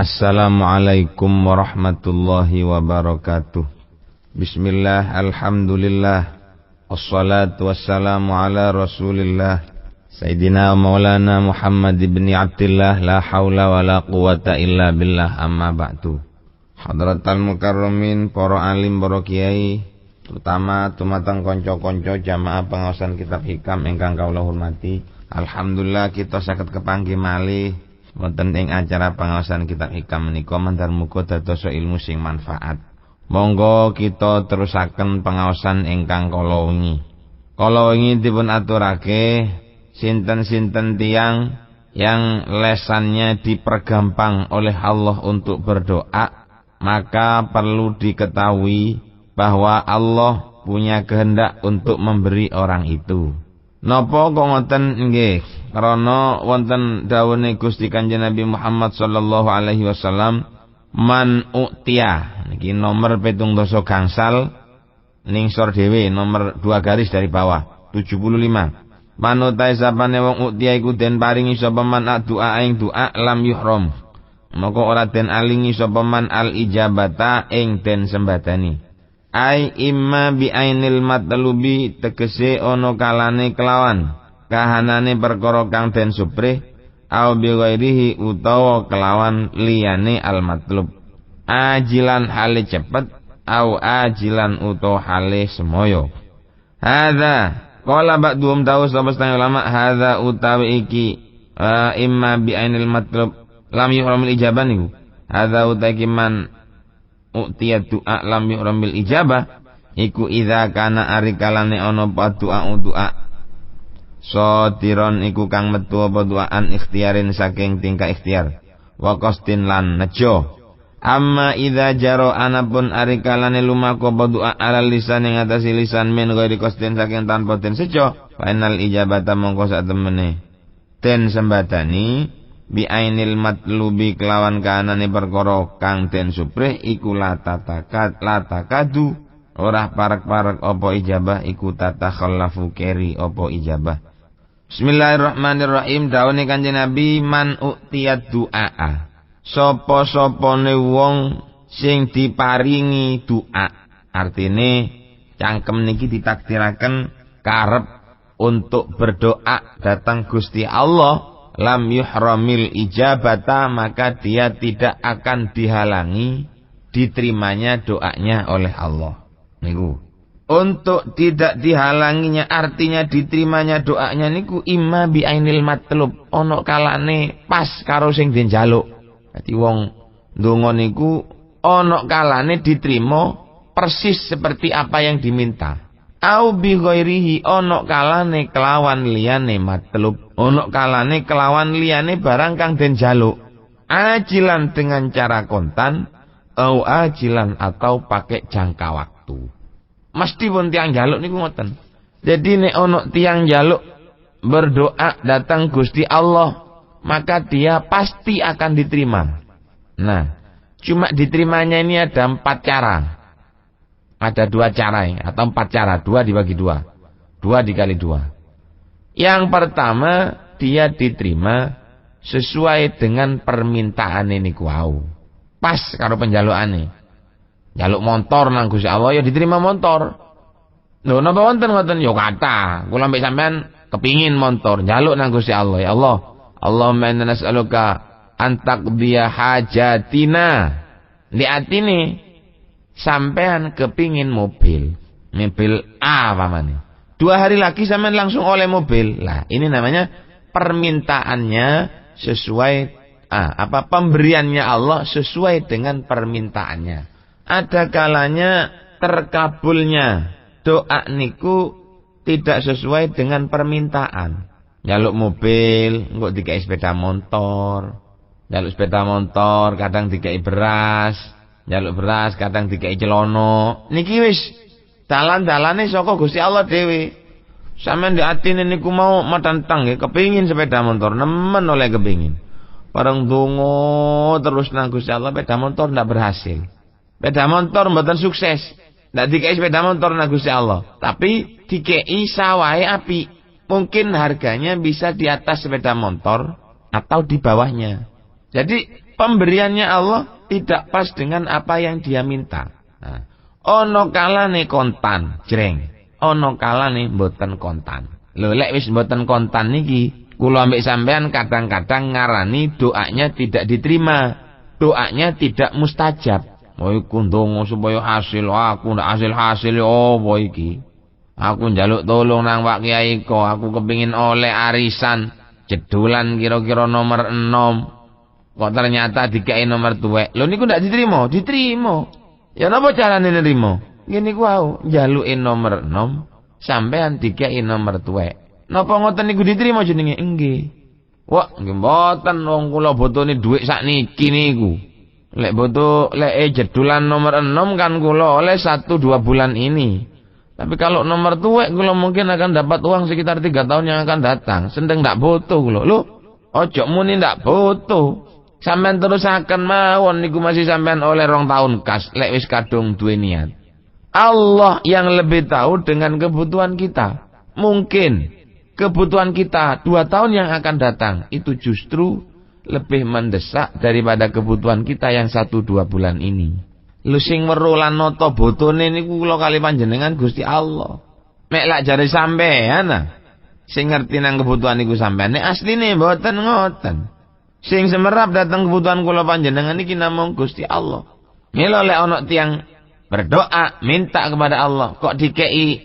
Assalamualaikum warahmatullahi wabarakatuh. Bismillah, alhamdulillah, wassalatu wassalamu ala rasulillah Sayyidina Maulana Muhammad ibn Abdillah, la hawla wa la quwata illa billah, amma ba'du. Hadratal mukarramin, para alim, para kiai, terutama tumateng konco-konco jamaah pengawasan kitab hikam ingkang kawula hormati. Alhamdulillah kita saged kepanggih malih wonten ing acara pengawasan kitab hikam menika mandhar muga dados ilmu sing manfaat. Monggo kita terusaken pengawasan ingkang kala wingi. Kala wingi dipun aturake sinten-sinten tiyang yang lesannya dipergampang oleh Allah untuk berdoa, maka perlu diketahui bahwa Allah punya kehendak untuk memberi orang itu. Napa kok ngoten nggih? Karena wonten dawuhe Gusti Kanjeng Nabi Muhammad sallallahu alaihi wasallam, man u'tiya, niki nomor 17 gangsal ningsor dhewe nomor 2 garis dari bawah 75. Manutai sapane wong u'tiya iku den paringi sapa man doa ing doa lam yuhram, maka ora den alingi sapa man al ijabata ing den sembadani. Ai imma bi ainil matlubi, tegese ana kalane kelawan kahanane perkara kang den suprih, au bi ghairihi utawa kelawan liyane al matlub, ajilan hale cepet, au ajilan utawa hale semoyo. Hadza qala ba'dhum dawu sapa setengah ulama, hadza utawi iki imma bi ainil matlub lam yuhramil ijabah niku. Hadza utawi man u'tiya du'a lam yuhramil ijabah iku idza kana ari kalane ana doa sadiron iku kang metu apa doaan ikhtiarin saking tingkah ikhtiar wa qasdin lan nejo. Amma idza jaro anapun ari kalane lumaku apa doa ala lisan ing atase lisan min ghairi qasdin saking tanpa den sejo, final ijabata mongko sak temene den sembadani bi ainil matlubi kelawan kanane perkara kang den suprih iku latakadu ora parek-parek apa ijabah iku tatakhallafu keri apa ijabah. Bismillahirrahmanirrahim. Dawuhe Kanjeng Nabi, man u'tiyad du'a, sapa-sapane wong sing diparingi doa, artine cangkem niki ditakdiraken karep untuk berdoa datang Gusti Allah, lam yuhramil ijabata, maka dia tidak akan dihalangi diterimanya doanya oleh Allah. Niku untuk tidak dihalanginya, artinya diterimanya doanya niku imma bi ainil matlub, ana kalane pas karo sing den njaluk. Dadi wong ndonga niku ana kalane diterima persis seperti apa yang diminta. Au bi ghairihi, ana kalane kelawan liyane matlub, ana kalane kelawan liyane barang kang den jaluk. Ajilan dengan cara kontan, au ajilan atau pakai jangka waktu. Mesti pun tiang jaluk niku ngoten. Jadi nek ana tiang jaluk berdoa datang Gusti Allah, maka dia pasti akan diterima. Nah, cuma diterimanya ini ada 4 cara. Ada 2 cara atau 4 cara, 2 dibagi 2, 2 dikali 2. Yang pertama, dia diterima sesuai dengan permintaan ini kuau, pas karo penjalukane. Jaluk motor nang Gusti Allah ya diterima motor. Lho napa wonten ngoten? Ya kata, kula mbek sampean kepingin motor, jaluk nang Gusti Allah. Ya Allah, Allahumma inna nas'aluka an taqdiya hajatina. Lihatini sampean kepingin mobil A pamane. 2 hari lagi sampean langsung oleh mobil. Lah, ini namanya permintaannya sesuai pemberiannya Allah sesuai dengan permintaannya. Ada kalanya terkabulnya doa niku tidak sesuai dengan permintaan. Njaluk mobil, engko dikai sepeda motor. Njaluk sepeda motor, kadang dikai beras. Njaluk beras, kadang dikai celono. Niki wis dalan-dalane saka Gusti Allah dhewe. Sampeyan di atine niku mau matantang nggih, kepingin sepeda motor, nemen oleh kepingin. Bareng donga terus nang Gusti Allah, sepeda motor ndak berhasil. Sepeda motor mboten sukses. Ndak dikei sepeda motor nang Gusti Allah, tapi dikei sawahe apik. Mungkin harganya bisa di atas sepeda motor atau di bawahnya. Jadi pemberiannya Allah tidak pas dengan apa yang dia minta. Nah, ono kalane kontan, jreng. Ono kalane mboten kontan. Lho lek wis mboten kontan niki, kula ambek sampean kadang-kadang ngarani doanya tidak diterima. Doanya tidak mustajab. Oh iku ndonga supaya hasil, aku ndak hasil-hasil apa iki? Aku njaluk tolong nang Pak Kiai kok, aku kepingin oleh arisan jedulan kira-kira nomor 6. Kok ternyata dikai nomor tuwek. Lho niku ndak diterima, diterima. Ya napa carane nrimo? Ngene ku wau, njalukin nomor 6 sampean dikai nomor tuwek. Napa ngoten niku diterima jenenge? Nggih. Wah, nggih mboten wong kula botone dhuwit sakniki niku. Lek jedulan nomor 6 kan kula oleh 1-2 bulan ini. Tapi kalau nomor tuwek kula mungkin akan dapat uang sekitar 3 tahun yang akan datang. Sendeng ndak butuh kula. Lho, ojo muni ndak butuh. Sampeyan terusaken mawon niku masih sampeyan oleh 2 tahun kas lek wis kadung duwe niat. Allah yang lebih tahu dengan kebutuhan kita. Mungkin kebutuhan kita 2 tahun yang akan datang itu justru lebih mendesak daripada kebutuhan kita yang 1-2 bulan ini. Lu sing weruh lan nata botone niku kula kali panjenengan Gusti Allah. Mek lak jare sampean sing ngerti nang kebutuhan niku sampean. Nek asline mboten ngoten. Sing semerap datang kebutuhan kula panjenengan iki namung Gusti Allah. Mila lek ana tiyang berdoa minta kepada Allah kok dikei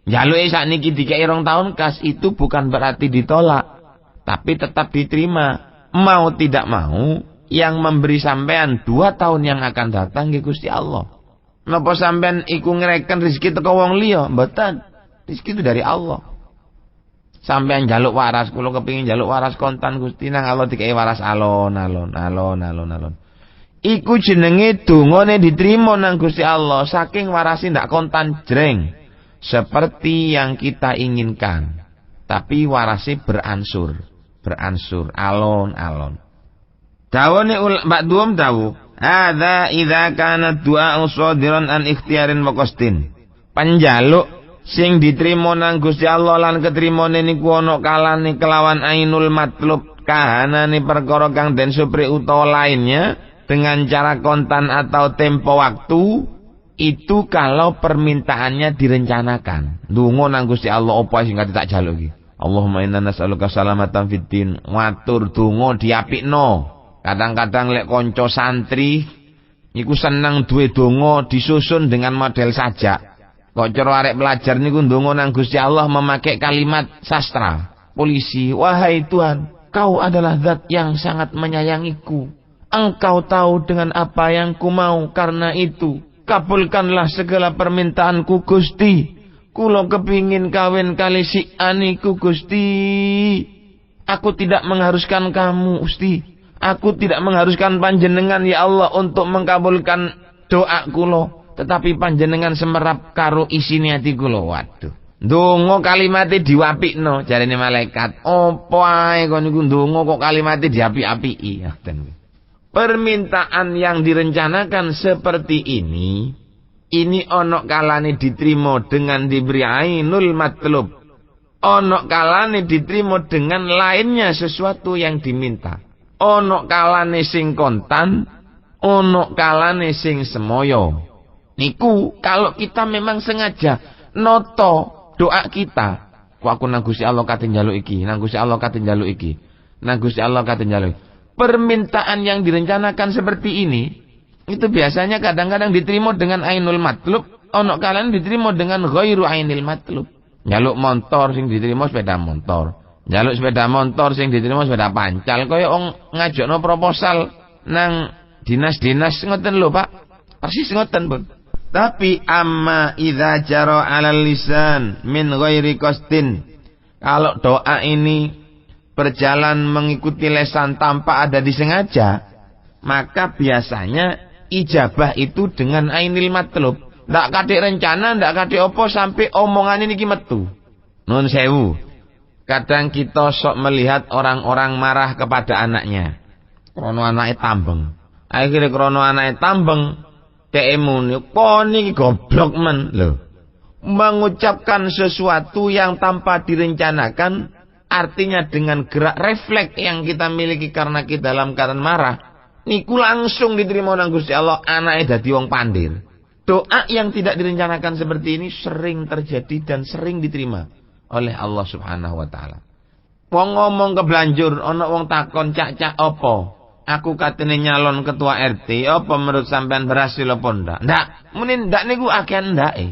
njaluke sakniki dikei 2 tahun kas, itu bukan berarti ditolak, tapi tetap diterima. Mau tidak mau, yang memberi sampean 2 tahun yang akan datang nggih Gusti Allah. Napa sampean iku ngreken rezeki teko wong liya? Mboten. Rezeki itu dari Allah. Sampean njaluk waras, kula kepengin njaluk waras kontan Gusti, nang Allah dikei waras alon-alon. Iku jenenge dongane diterima nang Gusti Allah, saking warasi ndak kontan jreng. Seperti yang kita inginkan, tapi warasi beransur, alon-alon. Dawane Mbak Duom dawu, hadza idza kana du'a shadiran an ikhtiarin wa qasdin. Panjaluk sing diterima nang Gusti Allah lan ketrimane niku ana kalane kelawan ainul matlub, kahanane perkara kang den supri utawa lainnya dengan cara kontan atau tempo waktu. Itu kalau permintaannya direncanakan. Ndonga nang Gusti Allah apa sing tak jaluk iki. Allahumma inna nas'aluka salamatan fid din. Watur donga diapikno. Kadang-kadang lek kanca santri niku seneng duwe donga disusun dengan model sajak. Kok cara arek pelajar niku ndonga nang Gusti Allah memakai kalimat sastra. Polisi, wahai Tuhan, Kau adalah zat yang sangat menyayangiku. Engkau tahu dengan apa yang ku mau, karena itu kabulkanlah segala permintaanku Gusti. Kulo kepingin kawin kali si aniku Gusti. Aku tidak mengharuskan kamu Gusti. Aku tidak mengharuskan panjenengan ya Allah untuk mengkabulkan doa kulo. Tetapi panjenengan semerap karo isine ati kulo. Waduh. Ndonga kalimate diwapikno jarene malaikat. Apa ae kon niku ndonga kok kalimate diapik-apiki. Permintaan yang direncanakan seperti ini ono kalane diterima dengan diberi ainul matlub. Ono kalane diterima dengan lainnya sesuatu yang diminta. Ono kalane sing kontan, ono kalane sing semoyo. Niku kalau kita memang sengaja noto doa kita. Kok aku nang Gusti Allah kate njaluk iki, nang Gusti Allah kate njaluk iki, nang Gusti Allah kate njaluk. Permintaan yang direncanakan seperti ini itu biasanya kadang-kadang diterima dengan ainul matlub, ono kalian diterima dengan ghairu ainil matlub. Njaluk motor sing diterima sepeda motor, njaluk sepeda motor sing diterima sepeda pancal. Kaya wong ngajokno proposal nang dinas-dinas ngoten lho Pak, persis ngoten Bun. Tapi amma idza jara 'alal lisan min ghairi qasdin, kalau doa ini berjalan mengikuti lesan tanpa ada disengaja, maka biasanya ijabah itu dengan ainil matlub. Ndak kadek rencana, ndak kadek opo sampai omongan ini metu. Nun sewu. Kadang kita sok melihat orang-orang marah kepada anaknya. Krono anake tambeng. Akhirnya krono anake tambeng, muni, "Kok niki goblok men." Loh. Mengucapkan sesuatu yang tanpa direncanakan artinya dengan gerak refleks yang kita miliki karena kita dalam keadaan marah, niku langsung diterima nang Gusti Allah, anake dadi wong pandir. Doa yang tidak direncanakan seperti ini sering terjadi dan sering diterima oleh Allah Subhanahu wa taala. Wong ngomong keblanjur, ana wong takon, "Cak-cak apa? Aku katene nyalon ketua RT, apa menurut sampean berhasil apa ndak?" Ndak, muni ndak niku akeh ndake.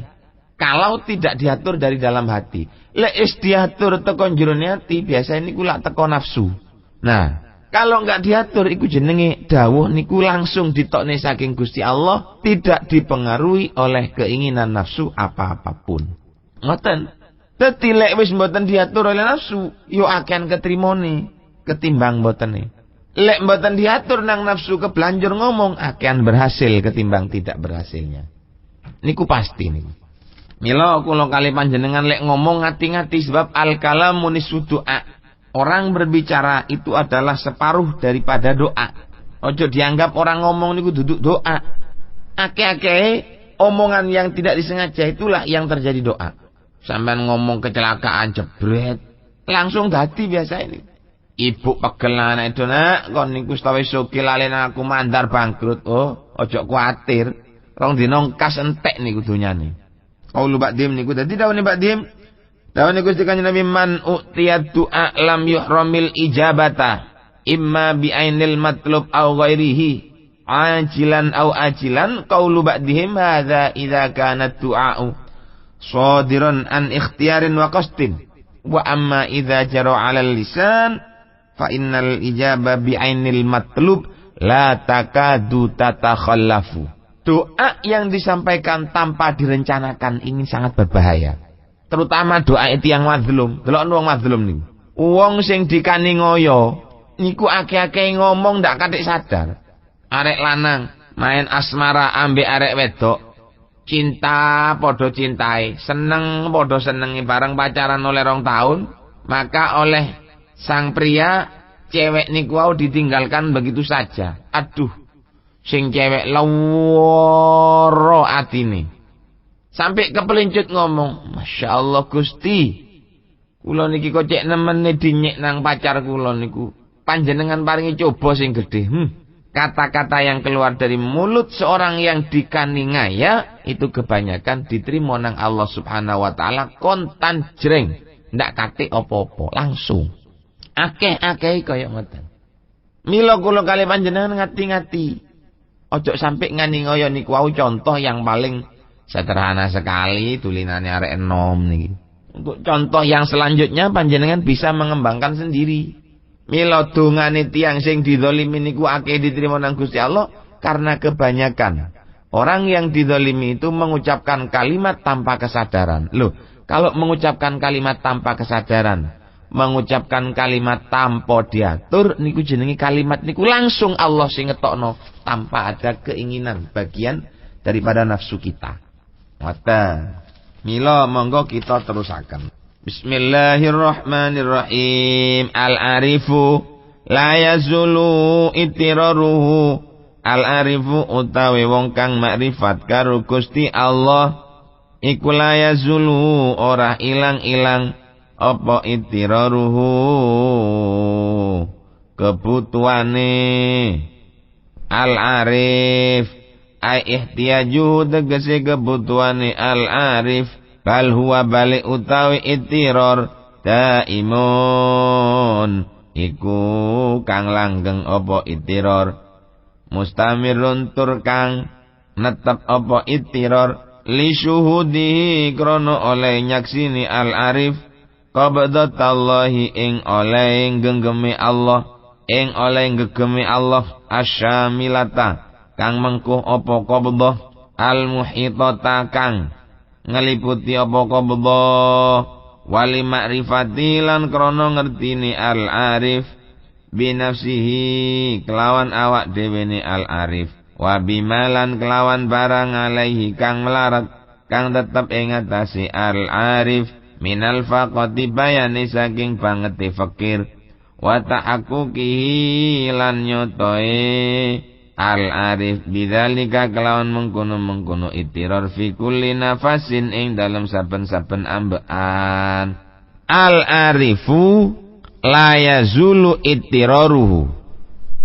Kalau tidak diatur dari dalam hati. Lek is diatur teko jerone hati, biasa niku lak teko nafsu. Nah, kalau enggak diatur iku jenenge dawuh niku langsung ditokne saking Gusti Allah, tidak dipengaruhi oleh keinginan nafsu apa-apapun. Ngoten. Dadi lek wis mboten diatur oleh nafsu, yo akan ketrimone ketimbang mbotene. Lek mboten diatur nang nafsu keblanjur ngomong, akan berhasil ketimbang tidak berhasilnya. Niku pasti niku. Mila kula kali panjenengan lek ngomong ngati-ngati sebab al-kalamu nisfu doa. Orang berbicara itu adalah separuh daripada doa. Ojo dianggap orang ngomong niku duduk doa. Akeh-akeh omongan yang tidak disengaja itulah yang terjadi doa. Sampean ngomong kecelakaan jebret, langsung dadi biasa ini. Ibu pegel anak itu, "Nak, kon niku wis soki lalen aku mandar bangkrut." Oh, ojo kuatir. Rong dina kas entek niku donyane. Qaulu ba'dim niku dadi dawuhe ba'dim. Dawuhe Gusti Kanjeng Nabi, "Man u'tiyad du'a lam yuhramil ijabata, imma bi ainil matlub aw ghairihi, ajilan aw ajilan." Qaulu ba'dihim, "Hadza idza kana du'a'u shadiran an ikhtiyarin wa qasdin, wa amma idza jara 'alal lisan fa innal ijaba bi ainil matlub la takadu tatakhallafu." Doa yang disampaikan tanpa direncanakan ini sangat berbahaya. Terutama doa itu yang mazlum. Delok wong mazlum niku. Wong sing dikani ngoyo niku akeh-akeh ngomong ndak katik sadar. Arek lanang main asmara ambek arek wedok, cinta podo cintai, seneng podo senengi, bareng pacaran oleh 2 tahun, maka oleh sang pria cewek niku wau ditinggalkan begitu saja. Aduh, sing cewek laworo atine. Sampai kepelincut ngomong, "Masya Allah Gusti, kula niki kok cek nemene dinyek nang pacar kula niku. Panjenengan paringi coba sing gedhe." Kata-kata yang keluar dari mulut seorang yang dikaniaya itu kebanyakan diterima nang Allah Subhanahu wa taala kontan jreng, ndak katik apa-apa, langsung. Akeh-akeh kaya ngoten. Mila kula kali panjenengan ngati-ngati. Ojo sampai ngani ngoyo niku wau contoh yang paling sederhana sekali tulinane arek enom niki. Untuk contoh yang selanjutnya panjenengan bisa mengembangkan sendiri. Mila dongane tiyang sing didzalimi niku akeh diterima nang Gusti Allah karena kebanyakan orang yang didzalimi itu mengucapkan kalimat tanpa kesadaran. Loh, kalau mengucapkan kalimat tanpa kesadaran, mengucapkan kalimat tanpa diatur niku jenenge kalimat niku langsung Allah sing ngetokno tanpa ada keinginan bagian daripada nafsu kita. Mata mila monggo kita terusaken. Bismillahirrahmanirrahim. Al-arifu la yazulu itiraruhu. Al-arifu utawi wong kang makrifat karo Gusti Allah iku la yazulu ora ilang-ilang apa itiraruhu kebutuhane. Al-arif ai ihtiyaju tegese kebutuhane al-arif, bal huwa balik utawi itirar daimun iku kang langgeng apa itirar, mustamirun tur kang netep apa itirar, li syuhudihi krono oleh nyaksini al-arif qabdatallahi ing oleh genggeme Allah, ing oleh gegeme Allah asyamilata kang mengkuh apa qabdah, al-muhitata kang ngeliputi apa qabdah, wali ma'rifati lan krana ngertini al-arif binafsihi kelawan awak dhewe al-arif, wa bimalan kelawan barang alaihi kang melarat kang tetep ing atase al-arif minal faqati bayane saking bangete fakir, wa ta'aquqihi lan nyotoe al-arif bidzalika kelawan mengkono-mengkono itirar fi kulli nafasin ing dalam saben-saben ambekan. Al-arifu la yazulu ittiraruhu.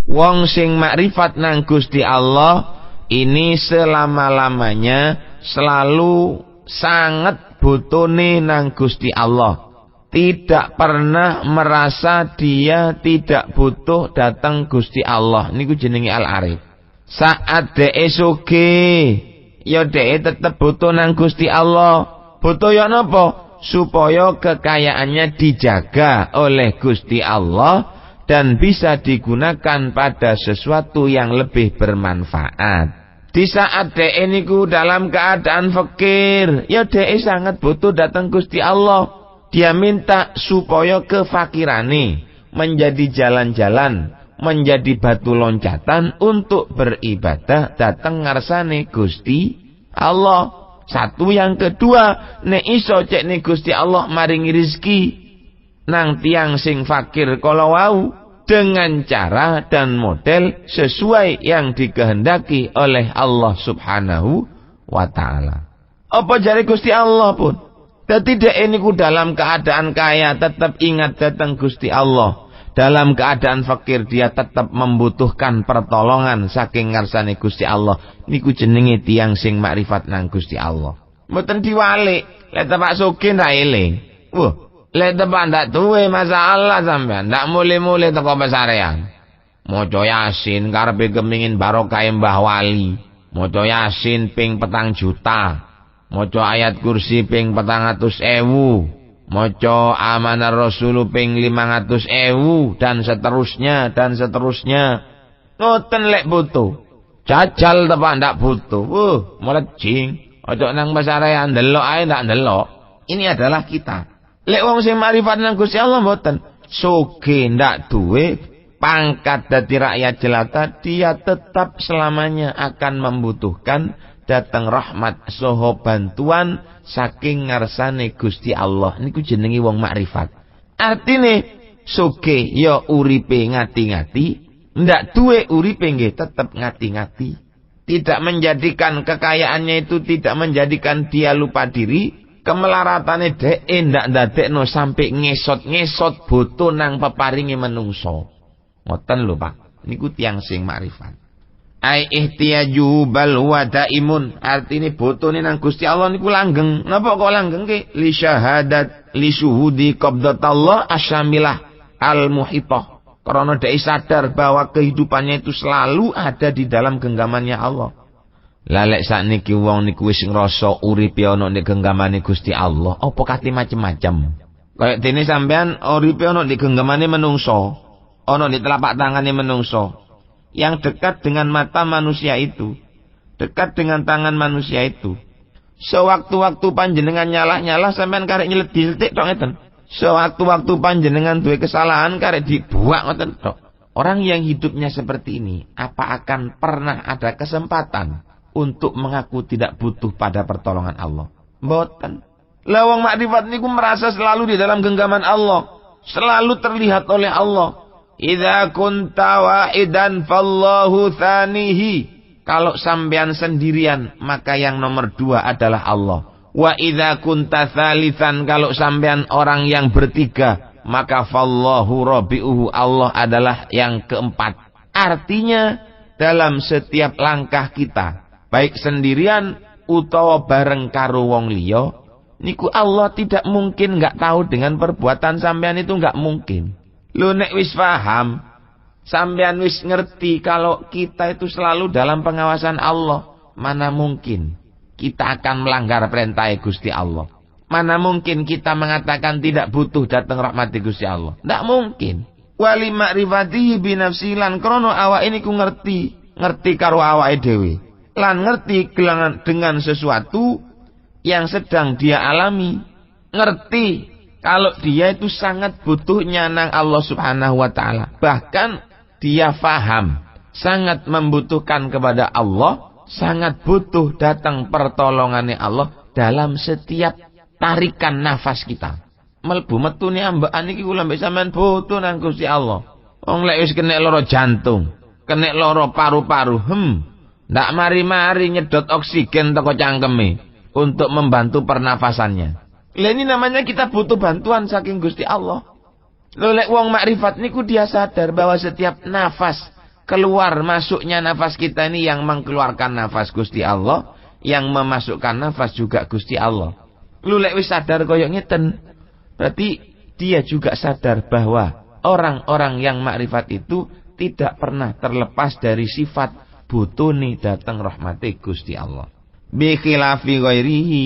Wong sing makrifat nang Gusti Allah ini selama-lamanya selalu sangat butone nang Gusti Allah. Tidak pernah merasa dia tidak butuh datang Gusti Allah. Niku jenenge al-arif. Saat dhek sugih, ya dhek tetep butuh nang Gusti Allah. Butuh ya napa? Supaya kekayaannya dijaga oleh Gusti Allah dan bisa digunakan pada sesuatu yang lebih bermanfaat. Di saat dhek niku dalam keadaan fakir, ya dhek sangat butuh datang Gusti Allah. Dia minta supaya kefakirane menjadi jalan-jalan, menjadi batu loncatan untuk beribadah datang ngarsane Gusti Allah. Satu, yang kedua, nek iso cek nek Gusti Allah maringi rezeki nang tiang sing fakir kala wau dengan cara dan model sesuai yang dikehendaki oleh Allah Subhanahu wa taala. Apa jare Gusti Allah pun? Dan tidak niku dalam keadaan kaya tetap ingat datang Gusti Allah. Dalam keadaan fakir dia tetap membutuhkan pertolongan saking ngarsane Gusti Allah. Niku jenenge tiyang sing makrifat nang Gusti Allah. Mboten diwalik, lek tepak sugih ndak eling. Lek tepak ndak duwe masalah sampean, ndak mule-mule teko pesarean. Maca Yasin karepe kemingin barokah Mbah Wali. Maca Yasin ping 4 juta. Maca ayat kursi ping 400.000, maca amanah Rasul ping 500.000 dan seterusnya dan seterusnya. Ngoten lek butuh. Jajal tepak ndak butuh. Melejing. Ojo nang pasarean ndelok ae ndak ndelok. Ini adalah kita. Lek wong sing makrifat nang Gusti Allah mboten. Sugih ndak duwe, pangkat dadi rakyat jelata, dia tetap selamanya akan membutuhkan datang rahmat soho bantuan saking ngarsane Gusti Allah. Niku jenenge wong makrifat. Artine sugih ya uripe ngati-ngati, ndak duwe uripe nggih tetep ngati-ngati. Tidak menjadikan kekayaannya itu tidak menjadikan dia lupa diri, kemelaratane dhek ndak ndadekno sampai ngesot-ngesot butuh nang peparinge menungso. Ngoten lho Pak. Niku tiyang sing makrifat. Ai ihtiyaju bal wadaimun, artine botone nang Gusti Allah niku langgeng. Napa kok langgeng ki? Li syahadat li syuhudi qabdatallah asyamilah al muhitah. Karena dia sadar bahwa kehidupannya itu selalu ada di dalam genggamannya Allah. Lalek sakniki wong niku wis ngrasa uripe ana ning genggamane Gusti Allah, apa kate macem-macem. Kayak dene sampean uripe ana ning genggamane menungso, ana ning telapak tangane menungso. Yang dekat dengan mata manusia itu, dekat dengan tangan manusia itu. Sewaktu-waktu panjenengan nyalah-nyalah sampean karek nyeledil-tik tok ngeten. Sewaktu-waktu panjenengan duwe kesalahan karek dibuak ngoten tok. Orang yang hidupnya seperti ini, apa akan pernah ada kesempatan untuk mengaku tidak butuh pada pertolongan Allah? Mboten. Lah wong makrifat niku merasa selalu di dalam genggaman Allah, selalu terlihat oleh Allah. Idza kunta wahidan fallahu thanihi. Kalau sampean sendirian, maka yang nomor 2 adalah Allah. Wa idza kunta thalithan, kalau sampean orang yang bertiga, maka fallahu rabi'uhu, Allah adalah yang keempat. Artinya dalam setiap langkah kita, baik sendirian utawa bareng karo wong liya, niku Allah tidak mungkin enggak tahu dengan perbuatan sampean itu, enggak mungkin. Lu nek wis paham, sampean wis ngerti kalau kita itu selalu dalam pengawasan Allah, mana mungkin kita akan melanggar perintah Gusti Allah? Mana mungkin kita mengatakan tidak butuh datang rahmat Gusti Allah? Tidak mungkin. Wali ma'rifatihi binafsi lan krono awak ini ku ngerti karo awake dhewe. Lan ngerti dengan sesuatu yang sedang dia alami. Ngerti kalau dia itu sangat butuhnya nang Allah Subhanahu wa taala. Bahkan dia faham sangat membutuhkan kepada Allah, sangat butuh datang pertolongannya Allah dalam setiap tarikan nafas kita. Melbu metune ambekan iki kula mbek sampean butuh nang Gusti Allah. Wong lek wis kena lara jantung, kena lara paru-paru, ndak mari-mari nyedot oksigen teko cangkeme untuk membantu pernafasannya. Lah ini namanya kita butuh bantuan saking Gusti Allah. Lho lek wong makrifat niku dia sadar bahwa setiap nafas keluar masuknya nafas kita ini yang mengeluarkan nafas Gusti Allah, yang memasukkan nafas juga Gusti Allah. Lho lek wis sadar koyo ngeten, berarti dia juga sadar bahwa orang-orang yang makrifat itu tidak pernah terlepas dari sifat butuni datang rahmati Gusti Allah. Bi khilafi ghairihi,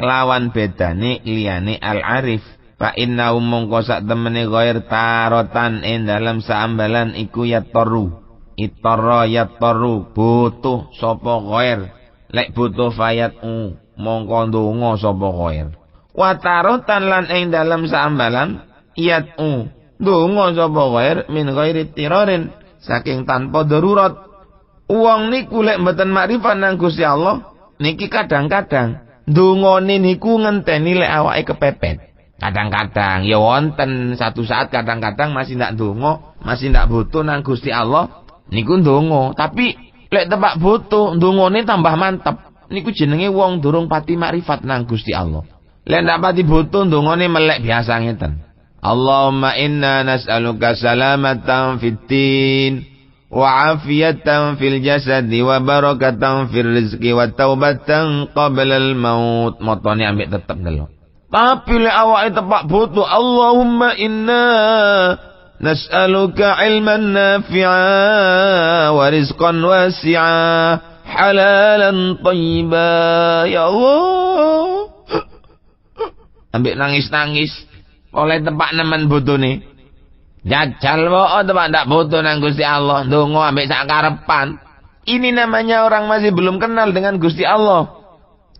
lawan bedane liyane al-arif. Fa inna mongko sak temene ghair tarotan ing dalam saambalan iku yatoru. Itarra yatoru butuh sapa ghair. Lek butuh fayat mongko ndonga sapa ghair. Wa tarotan lan ing dalam saambalan yatu ndonga sapa ghair min ghairi tirarin, saking tanpa darurat. Wong niku lek mboten makrifat nang Gusti Allah niki kadang-kadang ndongane niku ngenteni lek awake kepepet. Kadang-kadang ya wonten satu saat kadang-kadang masih ndak ndonga, masih ndak butuh nang Gusti Allah niku ndonga, tapi lek tepak butuh ndongane tambah mantep. Niku jenenge wong durung pati makrifat nang Gusti Allah. Lek ndak pati butuh ndongane melek biasa ngeten. Allahumma inna nas'aluka salamatan fid din wa afiyatan fil jasadi wa barakatan fil rizqi wa taubatan qabla al maut. Motone ambek tetep delok. Tapi lek awake tepak butuh, Allahumma inna nas'aluka ilman nafi'a wa rizqan wasi'a halalan thayyiba. Ya Allah. Ambek nangis-nangis oleh tepak nemen butune. Jajal wae tepak ndak butuh nang Gusti Allah, ndonga ambek sak karepan. Ini namanya orang masih belum kenal dengan Gusti Allah.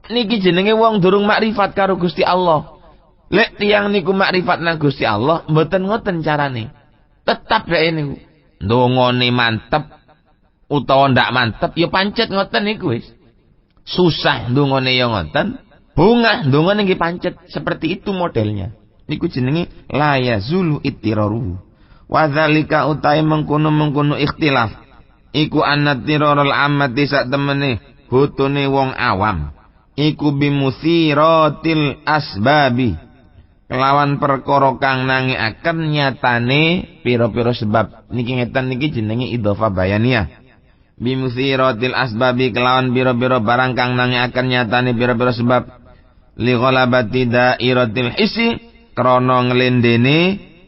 Niki jenenge wong durung makrifat karo Gusti Allah. Lek tiyang niku makrifat nang Gusti Allah, mboten ngoten carane. Tetap dhek niku ndongane mantep utawa ndak mantep ya pancet ngoten niku wis. Susah ndongane ya ngoten, bungah ndongane nggih pancet, seperti itu modelnya. Niku jenenge la yazulu ittiraruhu. Wa dzalika utai mengkono-mengkono ikhtilaf. Iku annatirarul ammati sak temene butune wong awam. Iku bimuthiratil asbabi, kelawan perkara kang nangekaken nyatane pira-pira sebab. Niki ngeten niki jenenge idhofa bayaniyah. Bimuthiratil asbabi, kelawan pira-pira barang kang nangekaken nyatane pira-pira sebab. Li ghalabati dairatil hissi, krana nglendene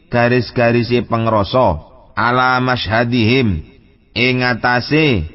garis-garisi pengrasa. Ala masyhadihim, ing atase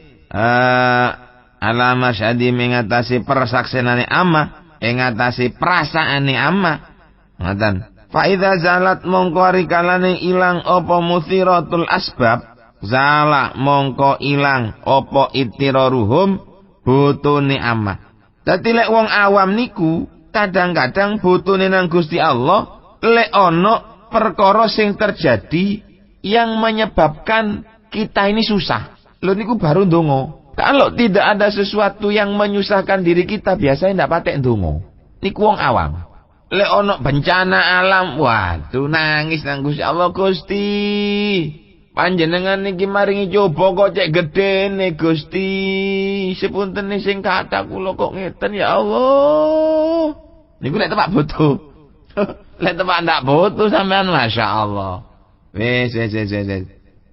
ala masyhadi mengatasi persaksenane ama, mengatasi perasaane ama. Ngoten. Fa idza zalat mongko rikalane ilang apa muthiratul asbab, zala mongko ilang apa ittiraruhum butune ama. Dadi lek wong awam niku kadang-kadang butune nang Gusti Allah lek ana perkara sing terjadi yang menyebabkan kita ini susah. Lho niku baru ndonga. Kalau tidak ada sesuatu yang menyusahkan diri kita, biasanya tidak patek ndonga. Niku wong awam. Lek ono bencana alam, waduh nangis nang Gusti Allah. Gusti, panjenengan niki maringi coba kok cek gedene Gusti. Sepuntene sing kathah kula kok ngeten ya Allah. Niku lek tepak butuh. Lek tepak ndak butuh sampean masyaallah. Wis.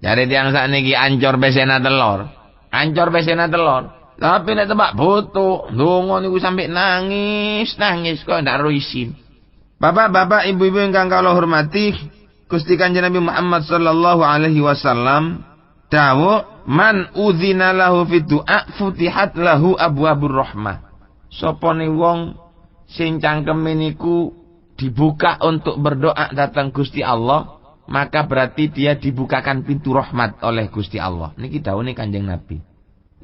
Jare tiyang sakniki ancor besena telur. Ancor besena telur. Tapi nek tebak butuh, ndonga niku sampe nangis kok ndak ro isin. Bapak-bapak, ibu-ibu ingkang kula hormati, Gusti Kanjeng Nabi Muhammad sallallahu alaihi wasallam dawuh, "Man udzina lahu fi du'a futihat lahu abwabur rahmah." Sopone wong sing cangkeme niku dibuka untuk berdoa datang Gusti Allah, maka berarti dia dibukakan pintu rahmat oleh Gusti Allah. Niki dawuhe Kanjeng Nabi.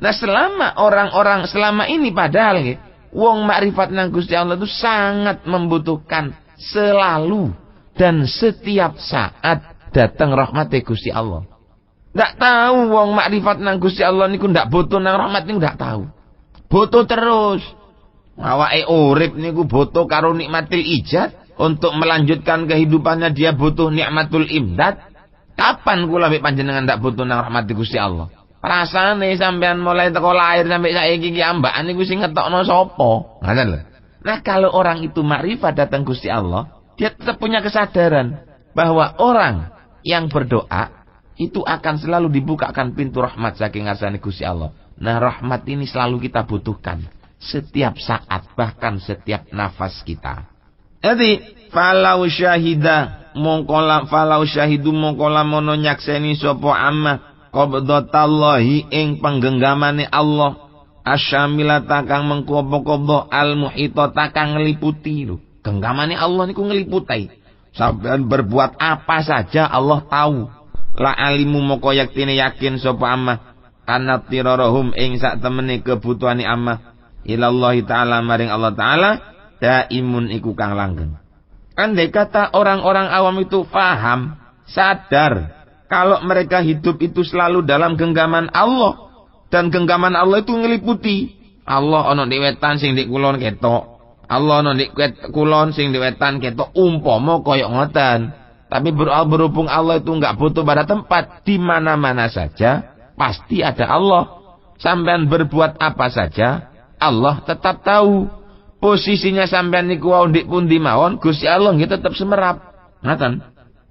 Nah, selama ini padahal wong makrifat nang Gusti Allah itu sangat membutuhkan selalu dan setiap saat datang rahmat Gusti Allah. Ndak tahu wong makrifat nang Gusti Allah niku ndak butuh nang rahmat niku ndak tahu. Butuh terus. Awake urip niku butuh karo nikmatil ijad. Untuk melanjutkan kehidupannya dia butuh nikmatul imdad. Kapan kula mek panjenengan ndak butuh nang rahmat Gusti Allah? Rasane sampean mulai teko lahir sampai saiki iki ambakan niku sing ngetokno sapa? Ngoten lho. Nah, kalau orang itu makrifat datang Gusti Allah, dia tetap punya kesadaran bahwa orang yang berdoa itu akan selalu dibukakan pintu rahmat saking ngarsane Gusti Allah. Nah, rahmat ini selalu kita butuhkan setiap saat, bahkan setiap nafas kita. Jadi, falau syahidu mongkola mono nyakseni sapa amma qabdatallahi ing penggenggamane Allah asyamilata kang mengkopo-kopo al muhitata kang ngliputi lho. Genggamane Allah niku ngliputi. Sampeyan berbuat apa saja Allah tahu. La alimu moko yaktine yakin sapa amma anatirarahum ing sak temene kebutuhane amma ilallahi ta'ala maring Allah ta'ala daimun iku kang langgeng. Andai kata orang-orang awam itu faham, sadar kalau mereka hidup itu selalu dalam genggaman Allah, dan genggaman Allah itu ngeliputi. Allah ana di wetan sing di kulon ketok, Allah ana di kulon sing di wetan ketok, umpama koyok ngoten. Tapi berhubung Allah itu enggak butuh pada tempat, di mana-mana saja pasti ada Allah. Sampean berbuat apa saja, Allah tetap tahu. Posisinya sampean niku wau ndik pundi mawon, Gusti Allah nggih tetap semerap. Ngoten.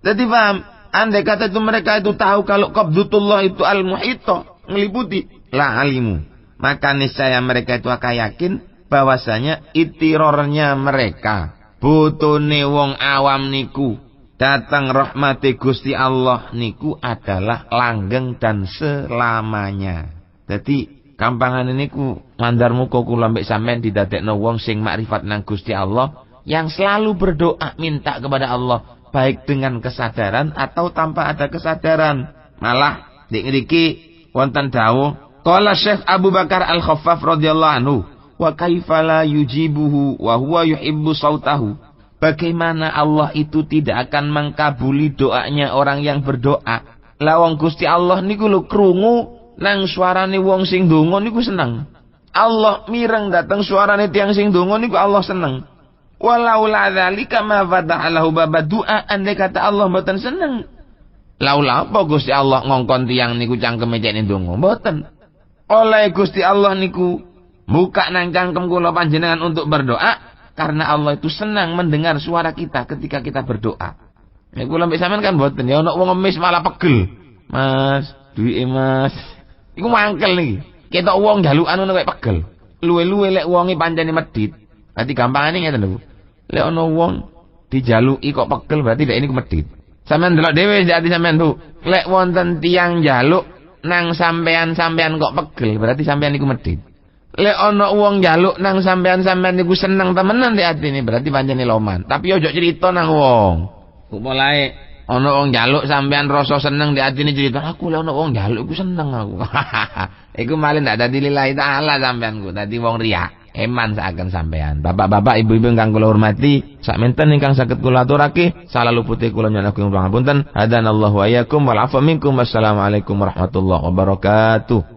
Jadi paham, andai kata itu mereka itu tahu kalau qabdutullah itu al-muhita, ngeliputi, la alimu. Maka niscaya mereka itu akan yakin bahwasanya itirornya mereka, butune wong awam niku datang rahmati Gusti Allah niku adalah langgeng dan selamanya. Jadi kampangan niku mandar muka kula mbek sampean didadekno wong sing makrifat nang Gusti Allah yang selalu berdoa minta kepada Allah baik dengan kesadaran atau tanpa ada kesadaran. Malah dik ngriki wonten dawuh qala Syekh Abu Bakar Al-Khaffaf radhiyallahu anhu wa kaifa la yujibuhu wa huwa yuhibbu sautahu. Bagaimana Allah itu tidak akan mengkabuli doanya orang yang berdoa. Lah wong Gusti Allah niku lho krungu nang suarane wong sing ndonga niku seneng. Allah mireng dateng suarane tiyang sing ndonga niku Allah seneng. Walau la dzalika ma fataha lahu bab du'a, andai kata Allah mboten seneng. Laula apa Gusti Allah ngongkon tiyang niku cangkeme cek ndonga? Mboten. Oleh Gusti Allah niku buka nang cangkem kula panjenengan untuk berdoa. Karena Allah itu senang mendengar suara kita ketika kita berdoa. Nek kula mbek sampean kan mboten ya ana wong ngemis malah pegel. Mas, duwike Mas. Iku mangkel niki. Ketok wong jalukan ngono kaya pegel. Luwe-luwe lek wonge pancene medhit. Berarti gampangane ngeten lho. Lek ana wong dijaluki kok pegel berarti dek niku medhit. Sampeyan delok dhewe ati sampeyan tuh. Lek wonten tiyang jaluk nang sampean kok pegel berarti sampean niku medhit. Lek ana wong njaluk nang sampean niku seneng temenan di atine berarti pancene loman. Tapi ojo cerita nang wong. Kok mulai ana wong njaluk sampean rasa seneng di atine cerita, aku lek ana wong njaluk iku seneng aku. Iku malah ndak dadi lillahi taala sampeanku, dadi wong riya. Eman saken sampean. Bapak-bapak, ibu-ibu ingkang kula hormati, sakmenten ingkang saged kula aturake, salah lupute kula nyuwun pangapunten. Hadanallahu wa iyyakum wal 'afwa minkum. Wassalamualaikum warahmatullahi wabarakatuh.